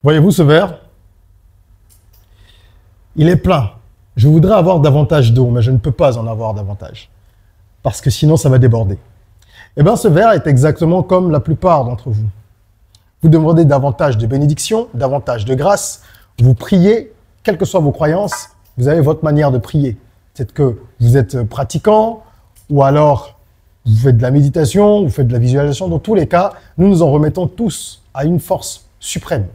Voyez-vous ce verre? Il est plein. Je voudrais avoir davantage d'eau, mais je ne peux pas en avoir davantage. Parce que sinon, ça va déborder. Eh bien, ce verre est exactement comme la plupart d'entre vous. Vous demandez davantage de bénédictions, davantage de grâce. Vous priez, quelles que soient vos croyances, vous avez votre manière de prier. Peut-être que vous êtes pratiquant, ou alors vous faites de la méditation, vous faites de la visualisation. Dans tous les cas, nous nous en remettons tous à une force suprême.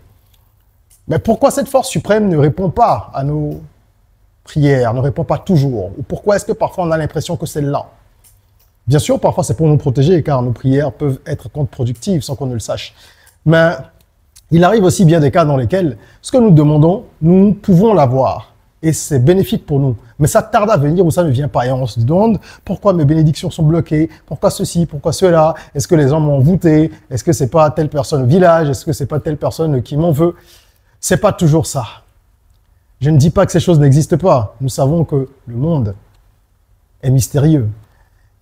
Mais pourquoi cette force suprême ne répond pas à nos prières, ne répond pas toujours? Ou pourquoi est-ce que parfois on a l'impression que c'est là? Bien sûr, parfois c'est pour nous protéger, car nos prières peuvent être contre-productives sans qu'on ne le sache. Mais il arrive aussi bien des cas dans lesquels ce que nous demandons, nous pouvons l'avoir. Et c'est bénéfique pour nous. Mais ça tarde à venir ou ça ne vient pas. Et on se demande pourquoi mes bénédictions sont bloquées, pourquoi ceci, pourquoi cela. Est-ce que les gens m'ont envoûté? Est-ce que c'est pas telle personne au village? Est-ce que c'est pas telle personne qui m'en veut? C'est pas toujours ça. Je ne dis pas que ces choses n'existent pas. Nous savons que le monde est mystérieux.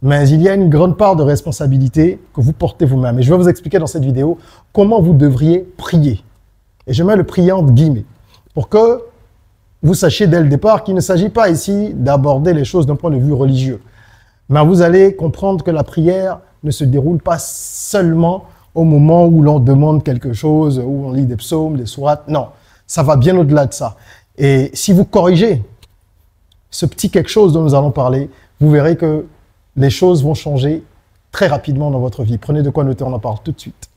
Mais il y a une grande part de responsabilité que vous portez vous-même. Et je vais vous expliquer dans cette vidéo comment vous devriez prier. Et je mets le prier entre guillemets pour que vous sachiez dès le départ qu'il ne s'agit pas ici d'aborder les choses d'un point de vue religieux. Mais vous allez comprendre que la prière ne se déroule pas seulement au moment où l'on demande quelque chose, où on lit des psaumes, des sourates. Non, ça va bien au-delà de ça. Et si vous corrigez ce petit quelque chose dont nous allons parler, vous verrez que les choses vont changer très rapidement dans votre vie. Prenez de quoi noter, on en parle tout de suite.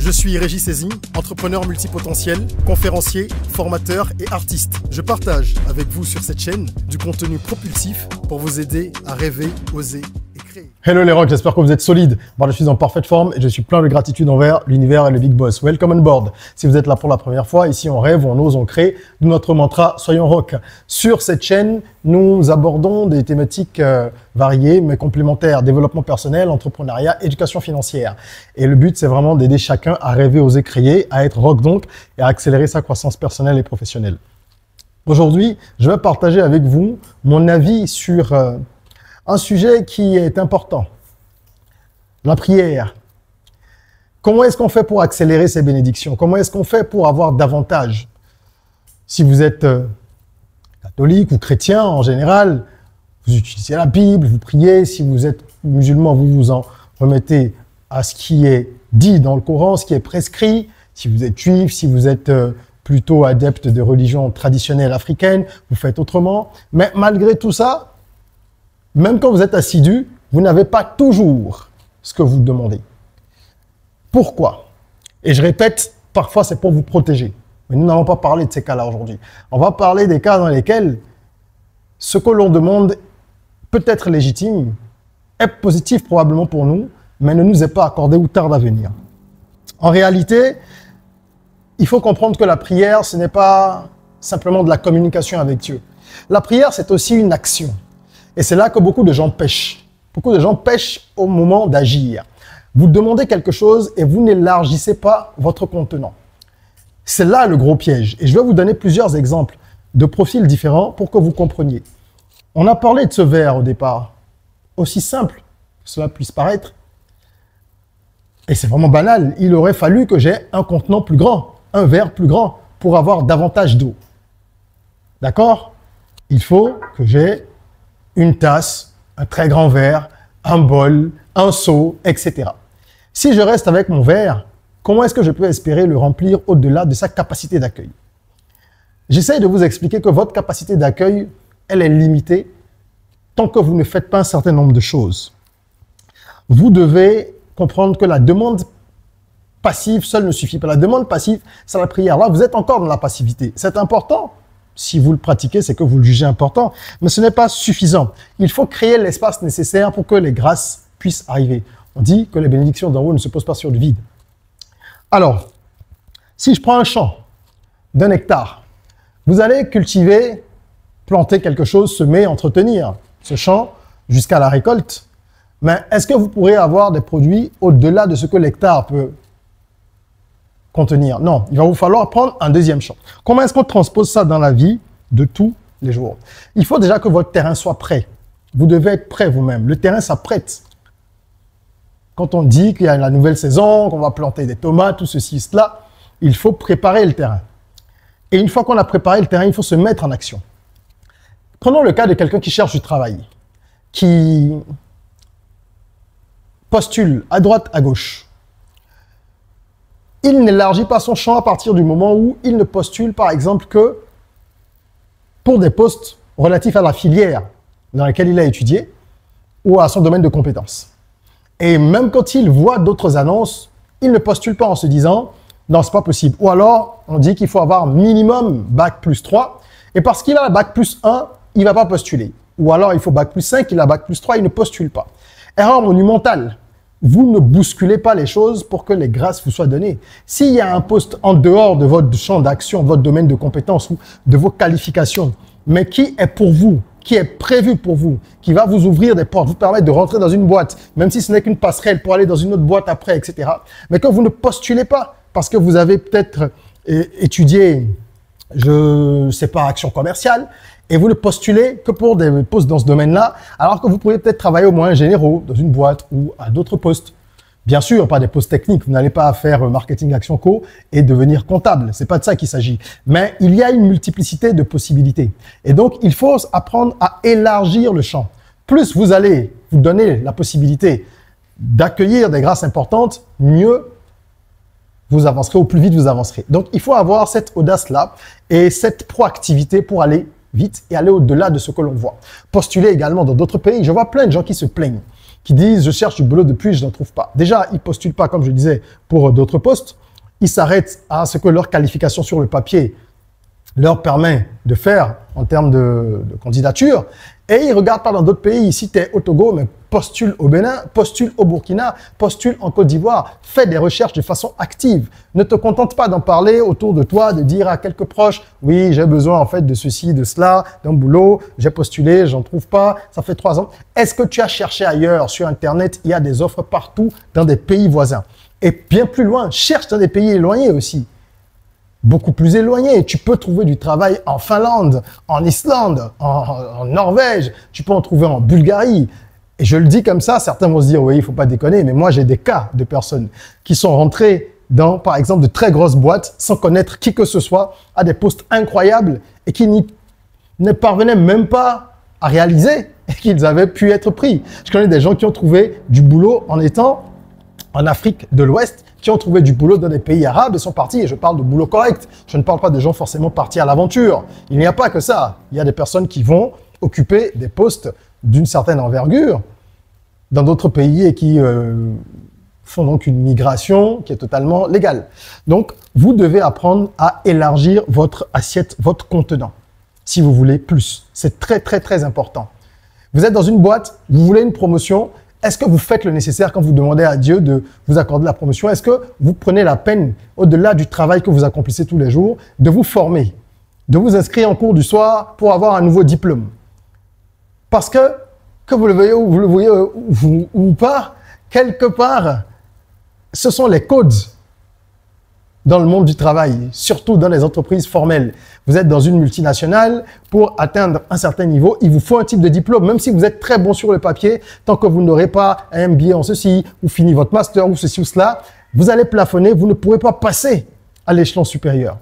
Je suis Régis Saizy, entrepreneur multipotentiel, conférencier, formateur et artiste. Je partage avec vous sur cette chaîne du contenu propulsif pour vous aider à rêver, oser et créer. Hello les rocks, j'espère que vous êtes solides. Moi, je suis en parfaite forme et je suis plein de gratitude envers l'univers et le Big Boss. Welcome on board. Si vous êtes là pour la première fois, ici on rêve, on ose, on crée. D'où notre mantra, soyons rock. Sur cette chaîne, nous abordons des thématiques variées mais complémentaires. Développement personnel, entrepreneuriat, éducation financière. Et le but, c'est vraiment d'aider chacun à rêver, oser, créer, à être rock donc et à accélérer sa croissance personnelle et professionnelle. Aujourd'hui, je vais partager avec vous mon avis sur un sujet qui est important. La prière. Comment est-ce qu'on fait pour accélérer ces bénédictions? Comment est-ce qu'on fait pour avoir davantage? Si vous êtes catholique ou chrétien en général, vous utilisez la Bible, vous priez. Si vous êtes musulman, vous vous en remettez à ce qui est dit dans le Coran, ce qui est prescrit. Si vous êtes juif, si vous êtes plutôt adepte de religion traditionnelle africaine, vous faites autrement. Mais malgré tout ça, même quand vous êtes assidu, vous n'avez pas toujours ce que vous demandez. Pourquoi? Et je répète, parfois c'est pour vous protéger. Mais nous n'allons pas parler de ces cas-là aujourd'hui. On va parler des cas dans lesquels ce que l'on demande peut être légitime, est positif probablement pour nous, mais ne nous est pas accordé ou tarde à venir. En réalité, il faut comprendre que la prière, ce n'est pas simplement de la communication avec Dieu. La prière, c'est aussi une action. Et c'est là que beaucoup de gens pêchent. Beaucoup de gens pêchent au moment d'agir. Vous demandez quelque chose et vous n'élargissez pas votre contenant. C'est là le gros piège. Et je vais vous donner plusieurs exemples de profils différents pour que vous compreniez. On a parlé de ce verre au départ. Aussi simple que cela puisse paraître. Et c'est vraiment banal. Il aurait fallu que j'ai un contenant plus grand, un verre plus grand pour avoir davantage d'eau. D'accord? Il faut que j'ai une tasse, un très grand verre, un bol, un seau, etc. Si je reste avec mon verre, comment est-ce que je peux espérer le remplir au-delà de sa capacité d'accueil? J'essaie de vous expliquer que votre capacité d'accueil, elle est limitée tant que vous ne faites pas un certain nombre de choses. Vous devez comprendre que la demande passive seule ne suffit pas. La demande passive, c'est la prière. Là, vous êtes encore dans la passivité. C'est important. Si vous le pratiquez, c'est que vous le jugez important, mais ce n'est pas suffisant. Il faut créer l'espace nécessaire pour que les grâces puissent arriver. On dit que les bénédictions d'en haut ne se posent pas sur le vide. Alors, si je prends un champ d'un hectare, vous allez cultiver, planter quelque chose, semer, entretenir ce champ jusqu'à la récolte. Mais est-ce que vous pourrez avoir des produits au-delà de ce que l'hectare peut contenir? Non, il va vous falloir prendre un deuxième champ. Comment est-ce qu'on transpose ça dans la vie de tous les jours? Il faut déjà que votre terrain soit prêt. Vous devez être prêt vous-même. Le terrain s'apprête. Quand on dit qu'il y a la nouvelle saison, qu'on va planter des tomates, tout ceci, cela, il faut préparer le terrain. Et une fois qu'on a préparé le terrain, il faut se mettre en action. Prenons le cas de quelqu'un qui cherche du travail, qui postule à droite, à gauche. Il n'élargit pas son champ à partir du moment où il ne postule, par exemple, que pour des postes relatifs à la filière dans laquelle il a étudié ou à son domaine de compétences. Et même quand il voit d'autres annonces, il ne postule pas en se disant « non, c'est pas possible ». Ou alors, on dit qu'il faut avoir minimum Bac plus 3 et parce qu'il a Bac plus 1, il ne va pas postuler. Ou alors, il faut Bac plus 5, il a Bac plus 3, il ne postule pas. Erreur monumentale. Vous ne bousculez pas les choses pour que les grâces vous soient données. S'il y a un poste en dehors de votre champ d'action, votre domaine de compétences ou de vos qualifications, mais qui est pour vous, qui est prévu pour vous, qui va vous ouvrir des portes, vous permettre de rentrer dans une boîte, même si ce n'est qu'une passerelle pour aller dans une autre boîte après, etc. Mais que vous ne postulez pas parce que vous avez peut-être étudié, je ne sais pas, action commerciale, et vous ne postulez que pour des postes dans ce domaine-là, alors que vous pourriez peut-être travailler au moins généraux dans une boîte ou à d'autres postes. Bien sûr, pas des postes techniques, vous n'allez pas faire marketing action co et devenir comptable, c'est pas de ça qu'il s'agit. Mais il y a une multiplicité de possibilités. Et donc, il faut apprendre à élargir le champ. Plus vous allez vous donner la possibilité d'accueillir des grâces importantes, mieux vous avancerez, au plus vite vous avancerez. Donc, il faut avoir cette audace-là et cette proactivité pour aller vite et aller au-delà de ce que l'on voit. Postuler également dans d'autres pays. Je vois plein de gens qui se plaignent, qui disent « je cherche du boulot depuis, je n'en trouve pas ». Déjà, ils ne postulent pas, comme je disais, pour d'autres postes. Ils s'arrêtent à ce que leur qualification sur le papier leur permet de faire en termes de candidature. Et ils ne regardent pas dans d'autres pays. Si tu es au Togo, mais postule au Bénin, postule au Burkina, postule en Côte d'Ivoire. Fais des recherches de façon active. Ne te contente pas d'en parler autour de toi, de dire à quelques proches « oui, j'ai besoin en fait de ceci, de cela, d'un boulot, j'ai postulé, j'en trouve pas, ça fait 3 ans ». Est-ce que tu as cherché ailleurs sur Internet? Il y a des offres partout dans des pays voisins. Et bien plus loin, cherche dans des pays éloignés aussi. Beaucoup plus éloigné. Tu peux trouver du travail en Finlande, en Islande, en Norvège. Tu peux en trouver en Bulgarie. Et je le dis comme ça, certains vont se dire, oui, il faut pas déconner, mais moi, j'ai des cas de personnes qui sont rentrées dans, par exemple, de très grosses boîtes sans connaître qui que ce soit, à des postes incroyables et qui ne parvenaient même pas à réaliser qu'ils avaient pu être pris. Je connais des gens qui ont trouvé du boulot en étant en Afrique de l'Ouest, qui ont trouvé du boulot dans des pays arabes et sont partis. Et je parle de boulot correct. Je ne parle pas de gens forcément partis à l'aventure. Il n'y a pas que ça. Il y a des personnes qui vont occuper des postes d'une certaine envergure dans d'autres pays et qui font donc une migration qui est totalement légale. Donc, vous devez apprendre à élargir votre assiette, votre contenant, si vous voulez plus. C'est très, très, très important. Vous êtes dans une boîte, vous voulez une promotion. Est-ce que vous faites le nécessaire quand vous demandez à Dieu de vous accorder la promotion? Est-ce que vous prenez la peine, au-delà du travail que vous accomplissez tous les jours, de vous former, de vous inscrire en cours du soir pour avoir un nouveau diplôme? Parce que vous le voyez ou pas, quelque part, ce sont les codes dans le monde du travail, surtout dans les entreprises formelles. Vous êtes dans une multinationale, pour atteindre un certain niveau, il vous faut un type de diplôme, même si vous êtes très bon sur le papier, tant que vous n'aurez pas un MBA en ceci, ou fini votre master, ou ceci ou cela, vous allez plafonner, vous ne pourrez pas passer à l'échelon supérieur.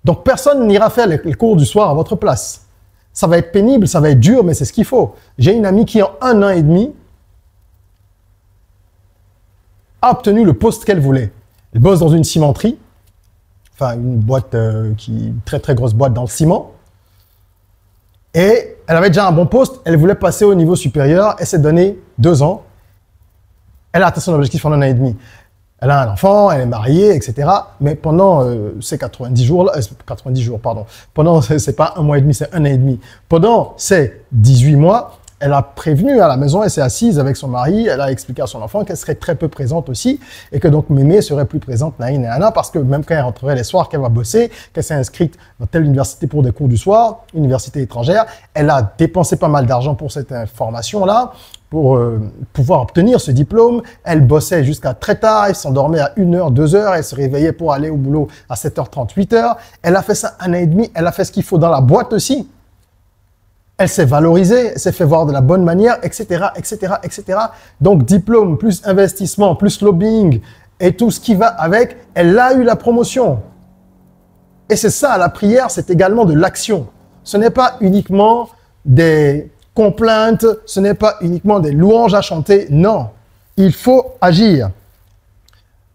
Donc, personne n'ira faire les cours du soir à votre place. Ça va être pénible, ça va être dur, mais c'est ce qu'il faut. J'ai une amie qui, en 1 an et demi, a obtenu le poste qu'elle voulait. Elle bosse dans une cimenterie, enfin une boîte une très très grosse boîte dans le ciment. Et elle avait déjà un bon poste, elle voulait passer au niveau supérieur, elle s'est donné 2 ans. Elle a atteint son objectif en 1 an et demi. Elle a un enfant, elle est mariée, etc. Mais pendant ces 90 jours, pendant, c'est pas 1 mois et demi, c'est 1 an et demi. Pendant ces 18 mois, elle a prévenu à la maison, elle s'est assise avec son mari, elle a expliqué à son enfant qu'elle serait très peu présente aussi et que donc mémé serait plus présente parce que même quand elle rentrerait les soirs, qu'elle va bosser, qu'elle s'est inscrite dans telle université pour des cours du soir, université étrangère, elle a dépensé pas mal d'argent pour cette formation-là, pour pouvoir obtenir ce diplôme. Elle bossait jusqu'à très tard, elle s'endormait à 1h, 2h, elle se réveillait pour aller au boulot à 7h30, 8h. Elle a fait ça 1 an et demi, elle a fait ce qu'il faut dans la boîte aussi. Elle s'est valorisée, elle s'est fait voir de la bonne manière, etc., etc., etc. Donc, diplôme, plus investissement, plus lobbying et tout ce qui va avec, elle a eu la promotion. Et c'est ça, la prière, c'est également de l'action. Ce n'est pas uniquement des complaintes, ce n'est pas uniquement des louanges à chanter. Non, il faut agir.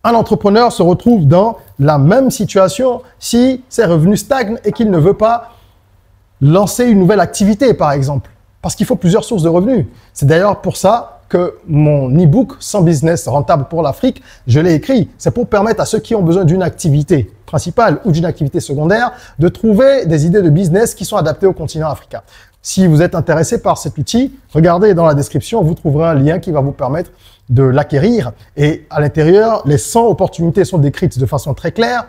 Un entrepreneur se retrouve dans la même situation si ses revenus stagnent et qu'il ne veut pas lancer une nouvelle activité, par exemple. Parce qu'il faut plusieurs sources de revenus. C'est d'ailleurs pour ça que mon e-book « 100 business rentable pour l'Afrique », je l'ai écrit. C'est pour permettre à ceux qui ont besoin d'une activité principale ou d'une activité secondaire de trouver des idées de business qui sont adaptées au continent africain. Si vous êtes intéressé par cet outil, regardez dans la description, vous trouverez un lien qui va vous permettre de l'acquérir. Et à l'intérieur, les 100 opportunités sont décrites de façon très claire,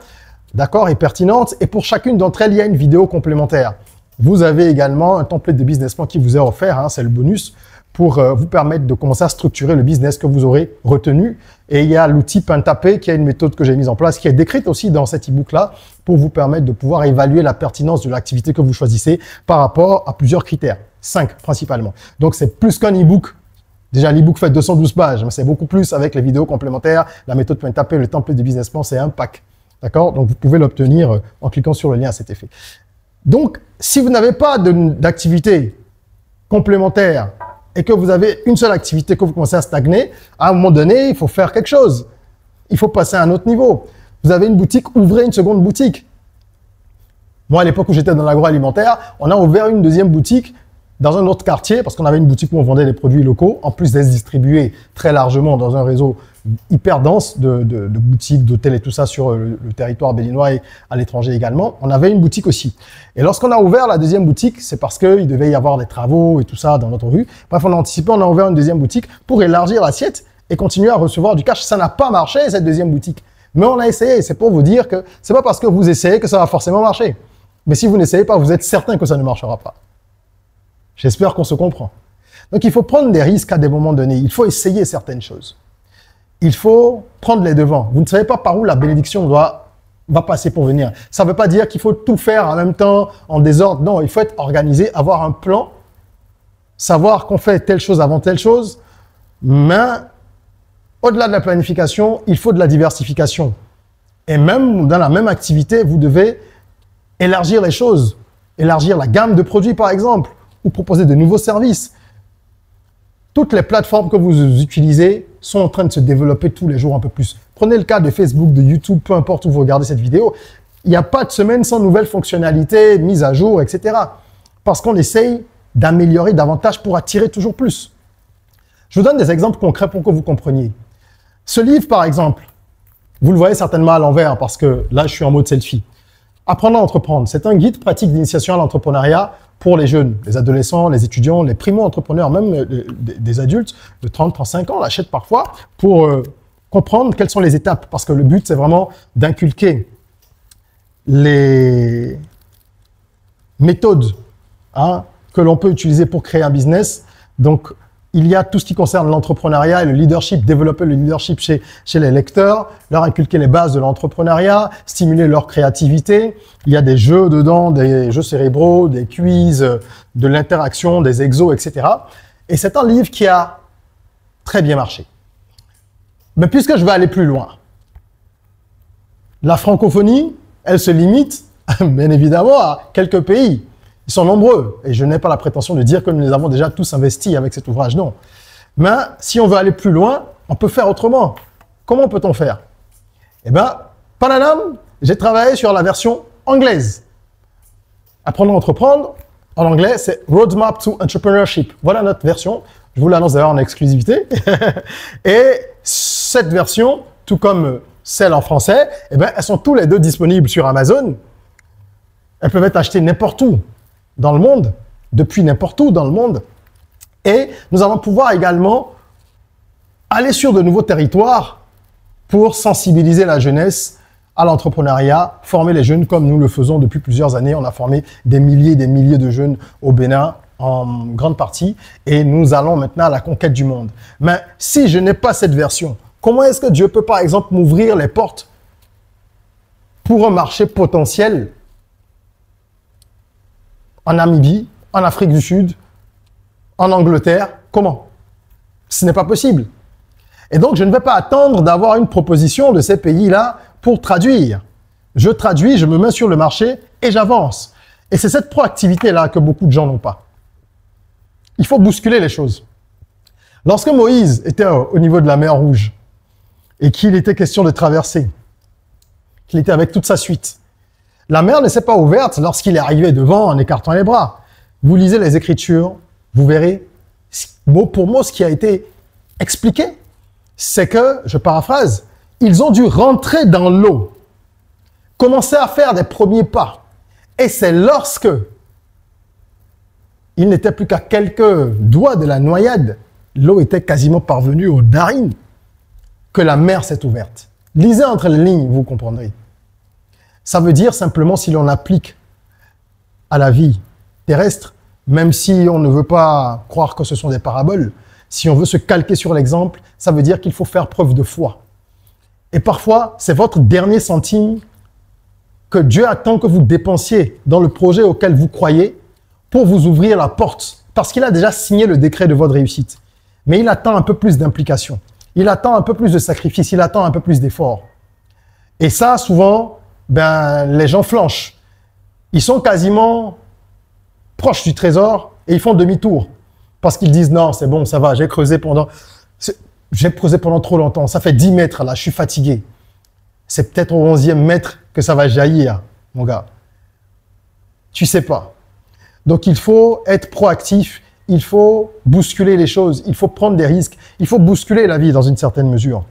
d'accord, et pertinente. Et pour chacune d'entre elles, il y a une vidéo complémentaire. Vous avez également un template de business plan qui vous est offert, hein, c'est le bonus, pour vous permettre de commencer à structurer le business que vous aurez retenu. Et il y a l'outil Pentapay, qui est une méthode que j'ai mise en place, qui est décrite aussi dans cet e-book-là, pour vous permettre de pouvoir évaluer la pertinence de l'activité que vous choisissez par rapport à plusieurs critères, 5 principalement. Donc c'est plus qu'un e-book. Déjà, l'e-book fait 212 pages, mais c'est beaucoup plus avec les vidéos complémentaires, la méthode Pentapay, le template de business plan, c'est un pack. D'accord? Donc vous pouvez l'obtenir en cliquant sur le lien à cet effet. Donc, si vous n'avez pas d'activité complémentaire et que vous avez une seule activité que vous commencez à stagner, à un moment donné, il faut faire quelque chose. Il faut passer à un autre niveau. Vous avez une boutique, ouvrez une seconde boutique. Moi, à l'époque où j'étais dans l'agroalimentaire, on a ouvert une deuxième boutique dans un autre quartier parce qu'on avait une boutique où on vendait des produits locaux, en plus d'être distribués très largement dans un réseau hyper dense de boutiques, d'hôtels et tout ça sur le territoire béninois et à l'étranger également. On avait une boutique aussi. Et lorsqu'on a ouvert la deuxième boutique, c'est parce qu'il devait y avoir des travaux et tout ça dans notre rue. Bref, on a anticipé, on a ouvert une deuxième boutique pour élargir l'assiette et continuer à recevoir du cash. Ça n'a pas marché, cette deuxième boutique. Mais on a essayé. C'est pour vous dire que c'est pas parce que vous essayez que ça va forcément marcher. Mais si vous n'essayez pas, vous êtes certain que ça ne marchera pas. J'espère qu'on se comprend. Donc, il faut prendre des risques à des moments donnés. Il faut essayer certaines choses. Il faut prendre les devants. Vous ne savez pas par où la bénédiction va passer pour venir. Ça ne veut pas dire qu'il faut tout faire en même temps, en désordre. Non, il faut être organisé, avoir un plan, savoir qu'on fait telle chose avant telle chose. Mais au-delà de la planification, il faut de la diversification. Et même dans la même activité, vous devez élargir les choses, élargir la gamme de produits par exemple, ou proposer de nouveaux services. Toutes les plateformes que vous utilisez sont en train de se développer tous les jours un peu plus. Prenez le cas de Facebook, de YouTube, peu importe où vous regardez cette vidéo. Il n'y a pas de semaine sans nouvelles fonctionnalités, mises à jour, etc. Parce qu'on essaye d'améliorer davantage pour attirer toujours plus. Je vous donne des exemples concrets pour que vous compreniez. Ce livre, par exemple, vous le voyez certainement à l'envers parce que là, je suis en mode selfie. Apprendre à entreprendre, c'est un guide pratique d'initiation à l'entrepreneuriat pour les jeunes, les adolescents, les étudiants, les primo-entrepreneurs, même des adultes de 30-35 ans l'achètent parfois pour comprendre quelles sont les étapes. Parce que le but, c'est vraiment d'inculquer les méthodes que l'on peut utiliser pour créer un business. Donc, il y a tout ce qui concerne l'entrepreneuriat et le leadership, développer le leadership chez les lecteurs, leur inculquer les bases de l'entrepreneuriat, stimuler leur créativité. Il y a des jeux dedans, des jeux cérébraux, des quiz, de l'interaction, des exos, etc. Et c'est un livre qui a très bien marché. Mais puisque je vais aller plus loin, la francophonie, elle se limite, bien évidemment, à quelques pays. Ils sont nombreux et je n'ai pas la prétention de dire que nous les avons déjà tous investis avec cet ouvrage, non. Mais si on veut aller plus loin, on peut faire autrement. Comment peut-on faire? Eh bien, Pananam, j'ai travaillé sur la version anglaise. Apprendre à entreprendre, en anglais, c'est Roadmap to Entrepreneurship. Voilà notre version. Je vous l'annonce d'ailleurs en exclusivité. Et cette version, tout comme celle en français, eh bien, elles sont tous les deux disponibles sur Amazon. Elles peuvent être achetées n'importe où dans le monde, depuis n'importe où dans le monde. Et nous allons pouvoir également aller sur de nouveaux territoires pour sensibiliser la jeunesse à l'entrepreneuriat, former les jeunes comme nous le faisons depuis plusieurs années. On a formé des milliers et des milliers de jeunes au Bénin en grande partie et nous allons maintenant à la conquête du monde. Mais si je n'ai pas cette version, comment est-ce que Dieu peut par exemple m'ouvrir les portes pour un marché potentiel en Namibie, en Afrique du Sud, en Angleterre? Comment? Ce n'est pas possible. Et donc, je ne vais pas attendre d'avoir une proposition de ces pays-là pour traduire. Je traduis, je me mets sur le marché et j'avance. Et c'est cette proactivité-là que beaucoup de gens n'ont pas. Il faut bousculer les choses. Lorsque Moïse était au niveau de la mer Rouge et qu'il était question de traverser, qu'il était avec toute sa suite, la mer ne s'est pas ouverte lorsqu'il est arrivé devant en écartant les bras. Vous lisez les Écritures, vous verrez mot pour mot ce qui a été expliqué. C'est que, je paraphrase, ils ont dû rentrer dans l'eau, commencer à faire des premiers pas. Et c'est lorsque il n'était plus qu'à quelques doigts de la noyade, l'eau était quasiment parvenue aux narines, que la mer s'est ouverte. Lisez entre les lignes, vous comprendrez. Ça veut dire simplement, si l'on applique à la vie terrestre, même si on ne veut pas croire que ce sont des paraboles, si on veut se calquer sur l'exemple, ça veut dire qu'il faut faire preuve de foi. Et parfois, c'est votre dernier centime que Dieu attend que vous dépensiez dans le projet auquel vous croyez pour vous ouvrir la porte, parce qu'il a déjà signé le décret de votre réussite. Mais il attend un peu plus d'implication, il attend un peu plus de sacrifice, il attend un peu plus d'effort. Et ça, souvent, les gens flanchent. Ils sont quasiment proches du trésor et ils font demi-tour. Parce qu'ils disent, non, c'est bon, ça va, j'ai creusé pendant trop longtemps. Ça fait 10 mètres là, je suis fatigué. C'est peut-être au 11e mètre que ça va jaillir, mon gars. Tu sais pas. Donc, il faut être proactif. Il faut bousculer les choses. Il faut prendre des risques. Il faut bousculer la vie dans une certaine mesure.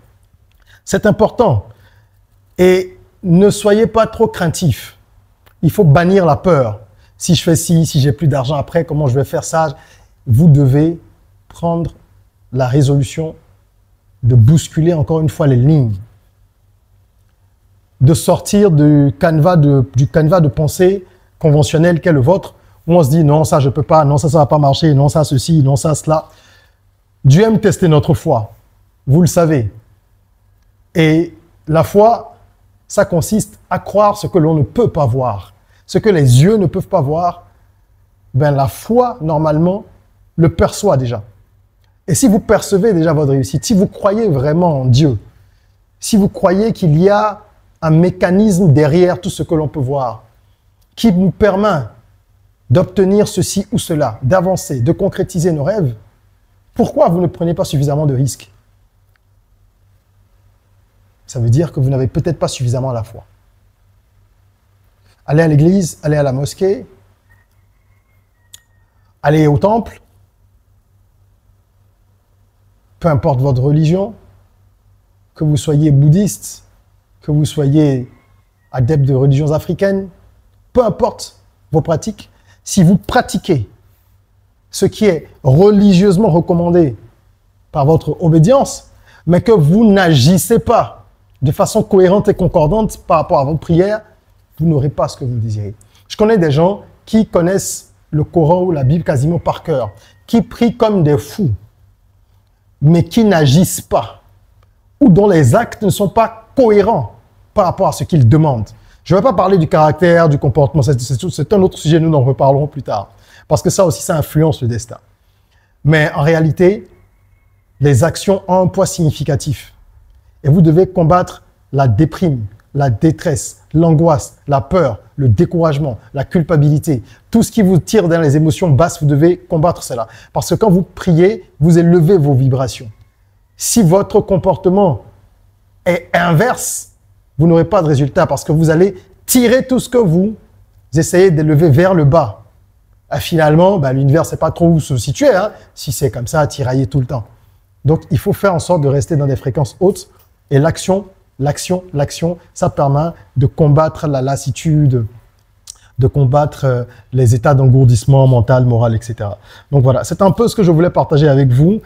C'est important. Et ne soyez pas trop craintifs. Il faut bannir la peur. Si je fais ci, si j'ai plus d'argent après, comment je vais faire ça? Vous devez prendre la résolution de bousculer encore une fois les lignes, de sortir du canevas de pensée conventionnel qu'est le vôtre, où on se dit non, ça je peux pas, non, ça va pas marcher, non, ça ceci, non, ça cela. Dieu aime tester notre foi, vous le savez. Et la foi, ça consiste à croire ce que l'on ne peut pas voir. Ce que les yeux ne peuvent pas voir, la foi, normalement, le perçoit déjà. Et si vous percevez déjà votre réussite, si vous croyez vraiment en Dieu, si vous croyez qu'il y a un mécanisme derrière tout ce que l'on peut voir, qui nous permet d'obtenir ceci ou cela, d'avancer, de concrétiser nos rêves, pourquoi vous ne prenez pas suffisamment de risques? Ça veut dire que vous n'avez peut-être pas suffisamment la foi. Allez à l'église, allez à la mosquée, allez au temple, peu importe votre religion, que vous soyez bouddhiste, que vous soyez adepte de religions africaines, peu importe vos pratiques, si vous pratiquez ce qui est religieusement recommandé par votre obédience, mais que vous n'agissez pas de façon cohérente et concordante par rapport à vos prières, vous n'aurez pas ce que vous désirez. Je connais des gens qui connaissent le Coran ou la Bible quasiment par cœur, qui prient comme des fous, mais qui n'agissent pas, ou dont les actes ne sont pas cohérents par rapport à ce qu'ils demandent. Je ne vais pas parler du caractère, du comportement, c'est un autre sujet, nous en reparlerons plus tard, parce que ça aussi, ça influence le destin. Mais en réalité, les actions ont un poids significatif. Et vous devez combattre la déprime, la détresse, l'angoisse, la peur, le découragement, la culpabilité. Tout ce qui vous tire dans les émotions basses, vous devez combattre cela. Parce que quand vous priez, vous élevez vos vibrations. Si votre comportement est inverse, vous n'aurez pas de résultat parce que vous allez tirer tout ce que vous essayez d'élever vers le bas. Et finalement, l'univers ne sait pas trop où se situer, si c'est comme ça, tirailler tout le temps. Donc, il faut faire en sorte de rester dans des fréquences hautes et l'action, ça permet de combattre la lassitude, de combattre les états d'engourdissement mental, moral, etc. Donc voilà, c'est un peu ce que je voulais partager avec vous.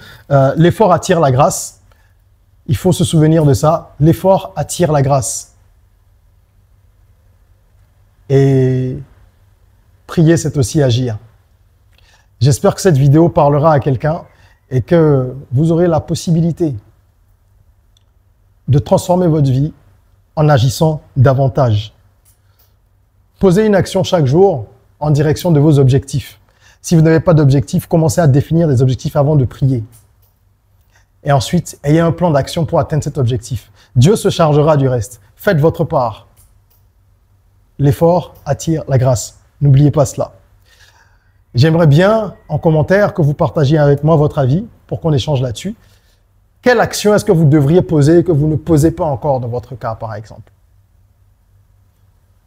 L'effort attire la grâce. Il faut se souvenir de ça. L'effort attire la grâce. Et prier, c'est aussi agir. J'espère que cette vidéo parlera à quelqu'un et que vous aurez la possibilité de transformer votre vie en agissant davantage. Posez une action chaque jour en direction de vos objectifs. Si vous n'avez pas d'objectif, commencez à définir des objectifs avant de prier. Et ensuite, ayez un plan d'action pour atteindre cet objectif. Dieu se chargera du reste. Faites votre part. l'effort attire la grâce. N'oubliez pas cela. J'aimerais bien, en commentaire, que vous partagiez avec moi votre avis pour qu'on échange là-dessus. Quelle action est-ce que vous devriez poser que vous ne posez pas encore dans votre cas, par exemple?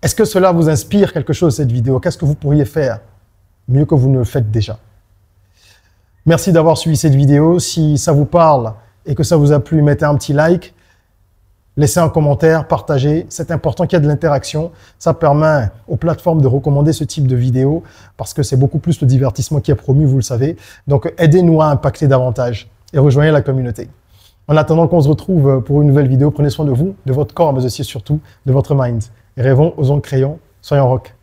Est-ce que cela vous inspire quelque chose, cette vidéo? Qu'est-ce que vous pourriez faire mieux que vous ne le faites déjà? Merci d'avoir suivi cette vidéo. Si ça vous parle et que ça vous a plu, mettez un petit like. Laissez un commentaire, partagez. C'est important qu'il y ait de l'interaction. Ça permet aux plateformes de recommander ce type de vidéo parce que c'est beaucoup plus le divertissement qui est promu, vous le savez. Donc, aidez-nous à impacter davantage et rejoignez la communauté. En attendant qu'on se retrouve pour une nouvelle vidéo, prenez soin de vous, de votre corps, mais aussi surtout de votre mind. Et rêvons, osons, créons, soyons rock.